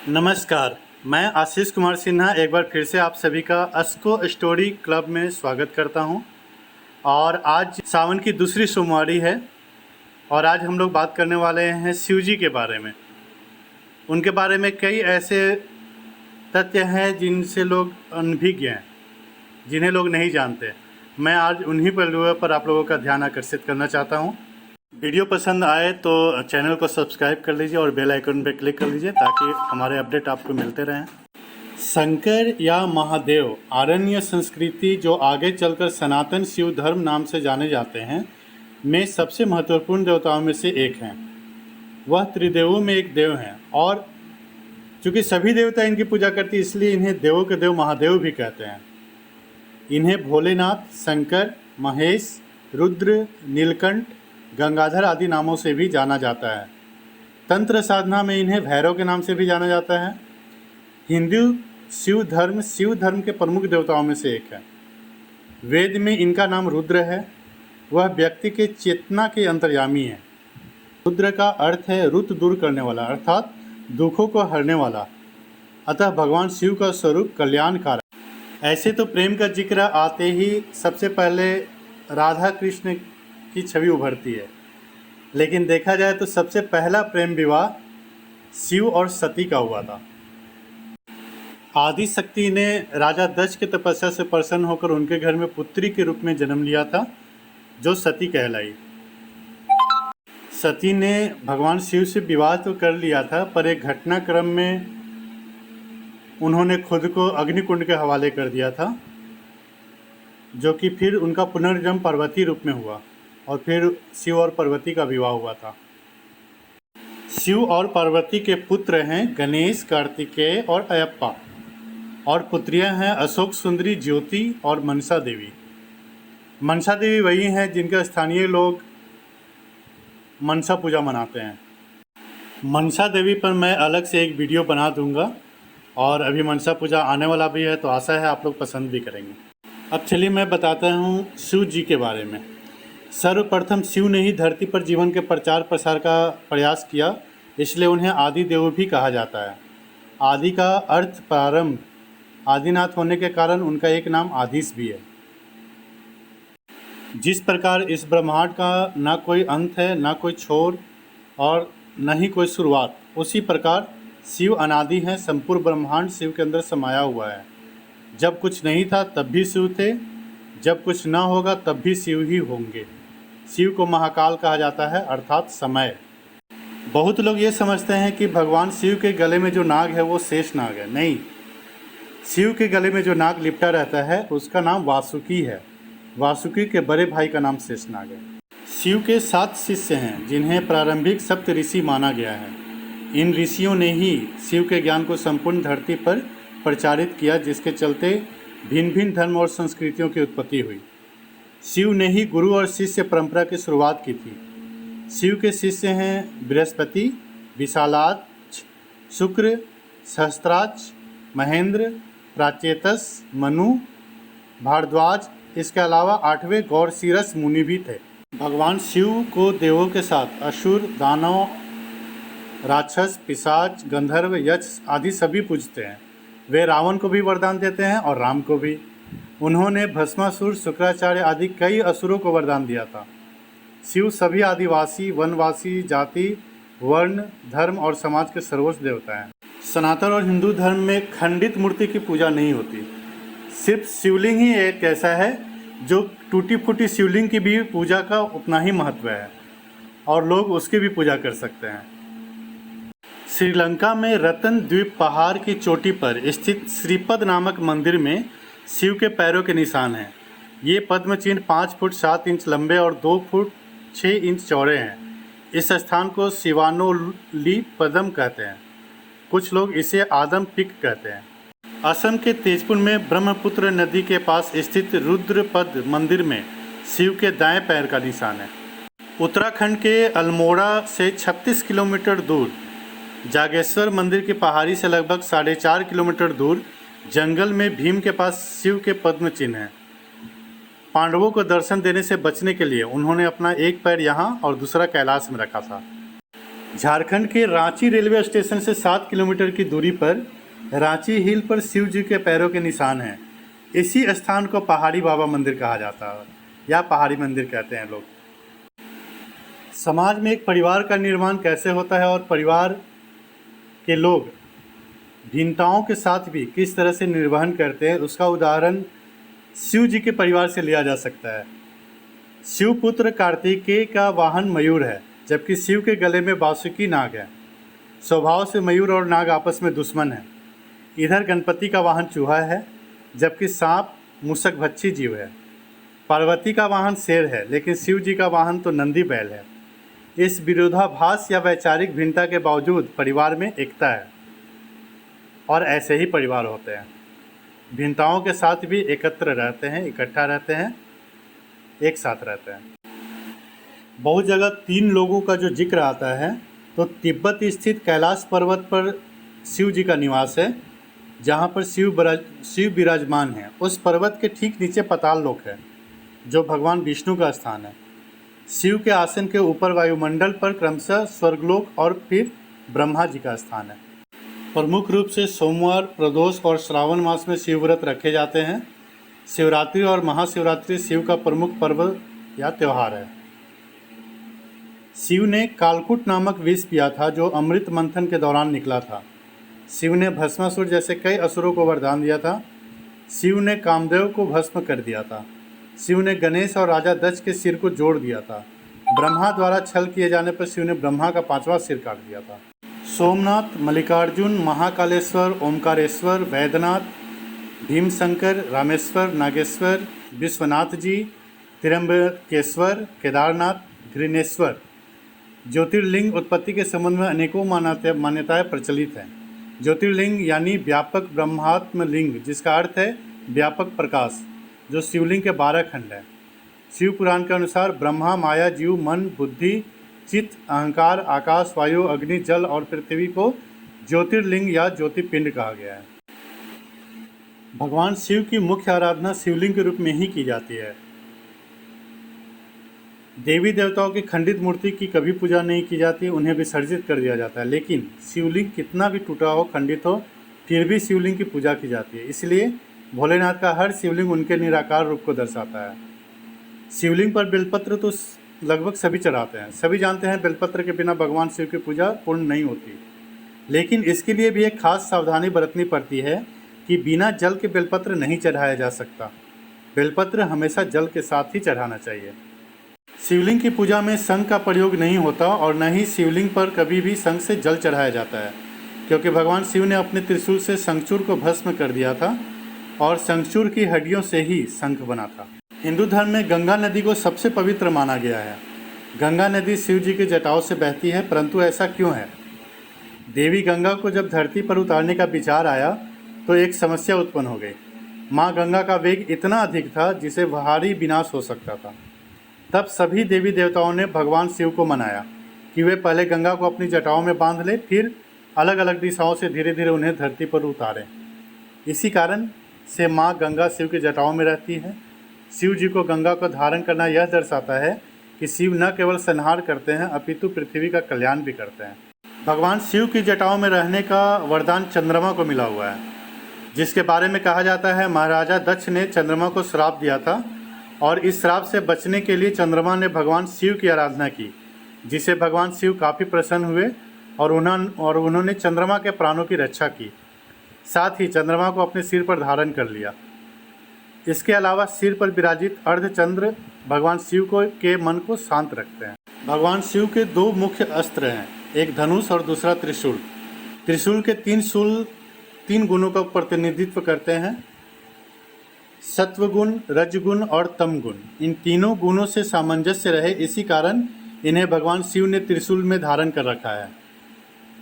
नमस्कार, मैं आशीष कुमार सिन्हा एक बार फिर से आप सभी का अस्को स्टोरी क्लब में स्वागत करता हूं। और आज सावन की दूसरी सोमवारी है और आज हम लोग बात करने वाले हैं शिव जी के बारे में। उनके बारे में कई ऐसे तथ्य हैं जिनसे लोग अनभिज्ञ हैं, जिन्हें लोग नहीं जानते। मैं आज उन्हीं पहलुओं पर आप लोगों का ध्यान आकर्षित करना चाहता हूं। वीडियो पसंद आए तो चैनल को सब्सक्राइब कर लीजिए और बेल आइकन पर क्लिक कर लीजिए ताकि हमारे अपडेट आपको मिलते रहें। शंकर या महादेव आरण्य संस्कृति, जो आगे चलकर सनातन शिव धर्म नाम से जाने जाते हैं, में सबसे महत्वपूर्ण देवताओं में से एक हैं। वह त्रिदेवों में एक देव हैं और चूँकि सभी देवता इनकी पूजा करती इसलिए इन्हें देवों के देव महादेव भी कहते हैं। इन्हें भोलेनाथ, शंकर, महेश, रुद्र, नीलकंठ, गंगाधर आदि नामों से भी जाना जाता है। तंत्र साधना में इन्हें भैरव के नाम से भी जाना जाता है। हिंदू शिव धर्म के प्रमुख देवताओं में से एक है। वेद में इनका नाम रुद्र है। वह व्यक्ति के चेतना के अंतर्यामी है। रुद्र का अर्थ है रुत दूर करने वाला, अर्थात दुखों को हरने वाला। अतः भगवान शिव का स्वरूप कल्याणकारक। ऐसे तो प्रेम का जिक्र आते ही सबसे पहले राधा कृष्ण की छवि उभरती है, लेकिन देखा जाए तो सबसे पहला प्रेम विवाह शिव और सती का हुआ था। आदि शक्ति ने राजा दक्ष की तपस्या से प्रसन्न होकर उनके घर में पुत्री के रूप में जन्म लिया था, जो सती कहलाई। सती ने भगवान शिव से विवाह तो कर लिया था, पर एक घटनाक्रम में उन्होंने खुद को अग्निकुंड के हवाले कर दिया था, जो कि फिर उनका पुनर्जन्म पार्वती रूप में हुआ और फिर शिव और पार्वती का विवाह हुआ था। शिव और पार्वती के पुत्र हैं गणेश, कार्तिकेय और अयप्पा, और पुत्रियां हैं अशोक सुंदरी, ज्योति और मनसा देवी। मनसा देवी वही हैं जिनके स्थानीय लोग मनसा पूजा मनाते हैं। मनसा देवी पर मैं अलग से एक वीडियो बना दूंगा और अभी मनसा पूजा आने वाला भी है, तो आशा है आप लोग पसंद भी करेंगे। अब चलिए मैं बताता हूँ शिव जी के बारे में। सर्वप्रथम शिव ने ही धरती पर जीवन के प्रचार प्रसार का प्रयास किया, इसलिए उन्हें आदि देव भी कहा जाता है। आदि का अर्थ प्रारंभ। आदिनाथ होने के कारण उनका एक नाम आदिश भी है। जिस प्रकार इस ब्रह्मांड का ना कोई अंत है, ना कोई छोर और न ही कोई शुरुआत, उसी प्रकार शिव अनादि हैं। संपूर्ण ब्रह्मांड शिव के अंदर समाया हुआ है। जब कुछ नहीं था तब भी शिव थे, जब कुछ ना होगा तब भी शिव ही होंगे। शिव को महाकाल कहा जाता है, अर्थात समय। बहुत लोग ये समझते हैं कि भगवान शिव के गले में जो नाग है वो शेष नाग है। नहीं, शिव के गले में जो नाग लिपटा रहता है उसका नाम वासुकी है। वासुकी के बड़े भाई का नाम शेषनाग है। शिव के 7 शिष्य हैं जिन्हें प्रारंभिक सप्त ऋषि माना गया है। इन ऋषियों ने ही शिव के ज्ञान को संपूर्ण धरती पर प्रचारित किया, जिसके चलते भिन्न भिन्न धर्म और संस्कृतियों की उत्पत्ति हुई। शिव ने ही गुरु और शिष्य परंपरा की शुरुआत की थी। शिव के शिष्य हैं बृहस्पति, विशालाक्ष, शुक्र, सहस्त्राक्ष, महेंद्र, प्राचेतस, मनु, भारद्वाज। इसके अलावा 8वें गौरशीरस मुनि भी थे। भगवान शिव को देवों के साथ असुर, दानव, राक्षस, पिशाच, गंधर्व, यक्ष आदि सभी पूजते हैं। वे रावण को भी वरदान देते हैं और राम को भी। उन्होंने भस्मासुर, शुक्राचार्य आदि कई असुरों को वरदान दिया था। शिव सभी आदिवासी, वनवासी, जाति, वर्ण, धर्म और समाज के सर्वोच्च देवता हैं। सनातन और हिंदू धर्म में खंडित मूर्ति की पूजा नहीं होती। सिर्फ शिवलिंग ही एक ऐसा है जो टूटी फूटी शिवलिंग की भी पूजा का उतना ही महत्व है और लोग उसकी भी पूजा कर सकते हैं। श्रीलंका में रतन द्वीप पहाड़ की चोटी पर स्थित श्रीपद नामक मंदिर में शिव के पैरों के निशान हैं। ये पद्म चिन्ह 5 फुट 7 इंच लंबे और 2 फुट 6 इंच चौड़े हैं। इस स्थान को शिवानोली पदम कहते हैं। कुछ लोग इसे आदम पिक कहते हैं। असम के तेजपुर में ब्रह्मपुत्र नदी के पास स्थित रुद्रपद मंदिर में शिव के दाएं पैर का निशान है। उत्तराखंड के अल्मोड़ा से 36 किलोमीटर दूर जागेश्वर मंदिर की पहाड़ी से लगभग 4.5 किलोमीटर दूर जंगल में भीम के पास शिव के पद्म चिन्ह हैं। पांडवों को दर्शन देने से बचने के लिए उन्होंने अपना एक पैर यहाँ और दूसरा कैलाश में रखा था। झारखंड के रांची रेलवे स्टेशन से 7 किलोमीटर की दूरी पर रांची हिल पर शिव जी के पैरों के निशान हैं। इसी स्थान को पहाड़ी बाबा मंदिर कहा जाता है या पहाड़ी मंदिर कहते हैं लोग। समाज में एक परिवार का निर्माण कैसे होता है और परिवार के लोग भिन्नताओं के साथ भी किस तरह से निर्वहन करते हैं, उसका उदाहरण शिव जी के परिवार से लिया जा सकता है। शिवपुत्र कार्तिकेय का वाहन मयूर है, जबकि शिव के गले में बासुकी नाग है। स्वभाव से मयूर और नाग आपस में दुश्मन हैं। इधर गणपति का वाहन चूहा है, जबकि सांप मूषकभक्षी जीव है। पार्वती का वाहन शेर है, लेकिन शिव जी का वाहन तो नंदी बैल है। इस विरोधाभास या वैचारिक भिन्नता के बावजूद परिवार में एकता है और ऐसे ही परिवार होते हैं। भिन्नताओं के साथ भी एकत्र रहते हैं, इकट्ठा रहते हैं, एक साथ रहते हैं। बहुत जगह 3 लोगों का जो जिक्र आता है, तो तिब्बत स्थित कैलाश पर्वत पर शिव जी का निवास है, जहाँ पर शिव विराजमान हैं। उस पर्वत के ठीक नीचे पाताल लोक है, जो भगवान विष्णु का स्थान है। शिव के आसन के ऊपर वायुमंडल पर क्रमशः स्वर्गलोक और फिर ब्रह्मा जी का स्थान है। प्रमुख रूप से सोमवार, प्रदोष और श्रावण मास में शिव व्रत रखे जाते हैं। शिवरात्रि और महाशिवरात्रि शिव का प्रमुख पर्व या त्यौहार है। शिव ने कालकूट नामक विष पिया था, जो अमृत मंथन के दौरान निकला था। शिव ने भस्मासुर जैसे कई असुरों को वरदान दिया था। शिव ने कामदेव को भस्म कर दिया था। शिव ने गणेश और राजा दक्ष के सिर को जोड़ दिया था। ब्रह्मा द्वारा छल किए जाने पर शिव ने ब्रह्मा का 5वां सिर काट दिया था। सोमनाथ, मल्लिकार्जुन, महाकालेश्वर, ओमकारेश्वर, वैद्यनाथ, भीमशंकर, रामेश्वर, नागेश्वर, विश्वनाथ जी, त्र्यंबकेश्वर, केदारनाथ, घृणेश्वर ज्योतिर्लिंग उत्पत्ति के संबंध में अनेकों मान्यताएं प्रचलित हैं। ज्योतिर्लिंग यानी व्यापक ब्रह्मात्म लिंग, जिसका अर्थ है व्यापक प्रकाश, जो शिवलिंग के 12 खंड हैं। शिव पुराण के अनुसार ब्रह्मा, माया, जीव, मन, बुद्धि, चित्त, अहंकार, आकाश, वायु, अग्नि, जल और पृथ्वी को ज्योतिर्लिंग या ज्योतिपिंड कहा गया है। भगवान शिव की मुख्य आराधना शिवलिंग के रूप में ही की जाती है। देवी देवताओं की खंडित मूर्ति की कभी पूजा नहीं की जाती, उन्हें विसर्जित कर दिया जाता है। लेकिन शिवलिंग कितना भी टूटा हो, खंडित हो, फिर भी शिवलिंग की पूजा की जाती है। इसलिए भोलेनाथ का हर शिवलिंग उनके निराकार रूप को दर्शाता है। शिवलिंग पर बेलपत्र तो लगभग सभी चढ़ाते हैं। सभी जानते हैं बेलपत्र के बिना भगवान शिव की पूजा पूर्ण नहीं होती। लेकिन इसके लिए भी एक खास सावधानी बरतनी पड़ती है कि बिना जल के बेलपत्र नहीं चढ़ाया जा सकता। बेलपत्र हमेशा जल के साथ ही चढ़ाना चाहिए। शिवलिंग की पूजा में शंख का प्रयोग नहीं होता और न ही शिवलिंग पर कभी भी शंख से जल चढ़ाया जाता है, क्योंकि भगवान शिव ने अपने त्रिशूल से शंखचूर को भस्म कर दिया था और शंखचूर की हड्डियों से ही शंख बना था। हिंदू धर्म में गंगा नदी को सबसे पवित्र माना गया है। गंगा नदी शिव जी के जटाओं से बहती है, परंतु ऐसा क्यों है? देवी गंगा को जब धरती पर उतारने का विचार आया तो एक समस्या उत्पन्न हो गई। माँ गंगा का वेग इतना अधिक था जिसे भारी विनाश हो सकता था। तब सभी देवी देवताओं ने भगवान शिव को मनाया कि वे पहले गंगा को अपनी जटाओं में बांध लें, फिर अलग अलग दिशाओं से धीरे धीरे उन्हें धरती पर उतारें। इसी कारण से माँ गंगा शिव की जटाओं में रहती है। शिव जी को गंगा को धारण करना यह दर्शाता है कि शिव न केवल संहार करते हैं, अपितु पृथ्वी का कल्याण भी करते हैं। भगवान शिव की जटाओं में रहने का वरदान चंद्रमा को मिला हुआ है, जिसके बारे में कहा जाता है महाराजा दक्ष ने चंद्रमा को श्राप दिया था और इस श्राप से बचने के लिए चंद्रमा ने भगवान शिव की आराधना की, जिसे भगवान शिव काफ़ी प्रसन्न हुए और उन्होंने चंद्रमा के प्राणों की रक्षा की। साथ ही चंद्रमा को अपने सिर पर धारण कर लिया। इसके अलावा सिर पर विराजित अर्धचंद्र भगवान शिव के मन को शांत रखते हैं। भगवान शिव के 2 मुख्य अस्त्र हैं, एक धनुष और दूसरा त्रिशूल। त्रिशूल के 3 शूल 3 गुणों का प्रतिनिधित्व करते हैं, सत्वगुण, रजगुण और तमगुण। इन तीनों गुणों से सामंजस्य रहे, इसी कारण इन्हें भगवान शिव ने त्रिशूल में धारण कर रखा है।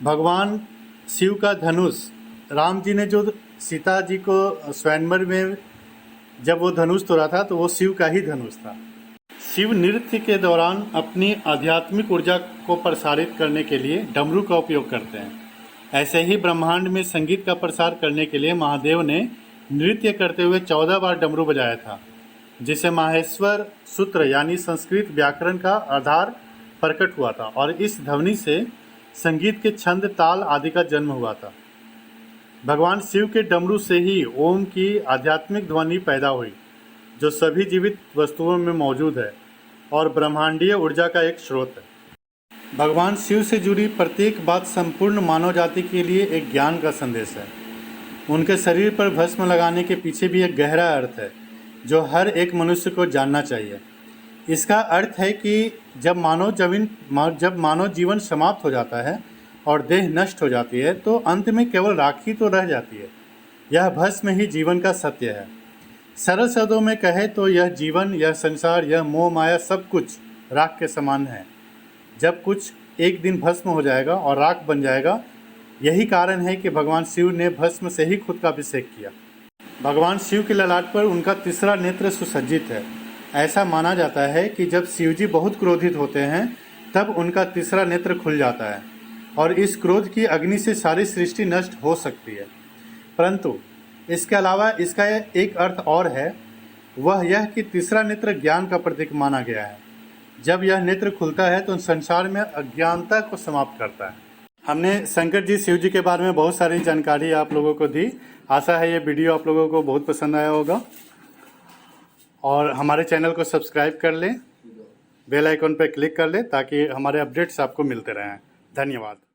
भगवान शिव का धनुष, राम जी ने जो सीता जी को स्वयंवर में जब वो धनुष तोड़ा था तो वो शिव का ही धनुष था। शिव नृत्य के दौरान अपनी आध्यात्मिक ऊर्जा को प्रसारित करने के लिए डमरू का उपयोग करते हैं। ऐसे ही ब्रह्मांड में संगीत का प्रसार करने के लिए महादेव ने नृत्य करते हुए 14 बार डमरू बजाया था, जिसे माहेश्वर सूत्र यानी संस्कृत व्याकरण का आधार प्रकट हुआ था। और इस ध्वनि से संगीत के छंद, ताल आदि का जन्म हुआ था। भगवान शिव के डमरू से ही ओम की आध्यात्मिक ध्वनि पैदा हुई, जो सभी जीवित वस्तुओं में मौजूद है और ब्रह्मांडीय ऊर्जा का एक स्रोत है। भगवान शिव से जुड़ी प्रत्येक बात संपूर्ण मानव जाति के लिए एक ज्ञान का संदेश है। उनके शरीर पर भस्म लगाने के पीछे भी एक गहरा अर्थ है, जो हर एक मनुष्य को जानना चाहिए। इसका अर्थ है कि जब मानव जीवन समाप्त हो जाता है और देह नष्ट हो जाती है, तो अंत में केवल राख ही तो रह जाती है। यह भस्म ही जीवन का सत्य है। सरल शब्दों में कहे तो यह जीवन, यह संसार, यह मोह माया सब कुछ राख के समान है। जब कुछ एक दिन भस्म हो जाएगा और राख बन जाएगा। यही कारण है कि भगवान शिव ने भस्म से ही खुद का अभिषेक किया। भगवान शिव के ललाट पर उनका तीसरा नेत्र सुसज्जित है। ऐसा माना जाता है कि जब शिव जी बहुत क्रोधित होते हैं, तब उनका तीसरा नेत्र खुल जाता है और इस क्रोध की अग्नि से सारी सृष्टि नष्ट हो सकती है। परंतु इसके अलावा इसका एक अर्थ और है, वह यह कि तीसरा नेत्र ज्ञान का प्रतीक माना गया है। जब यह नेत्र खुलता है तो संसार में अज्ञानता को समाप्त करता है। हमने शंकर जी, शिव जी के बारे में बहुत सारी जानकारी आप लोगों को दी। आशा है ये वीडियो आप लोगों को बहुत पसंद आया होगा और हमारे चैनल को सब्सक्राइब कर लें, बेल आइकन पर क्लिक कर लें ताकि हमारे अपडेट्स आपको मिलते रहें। धन्यवाद।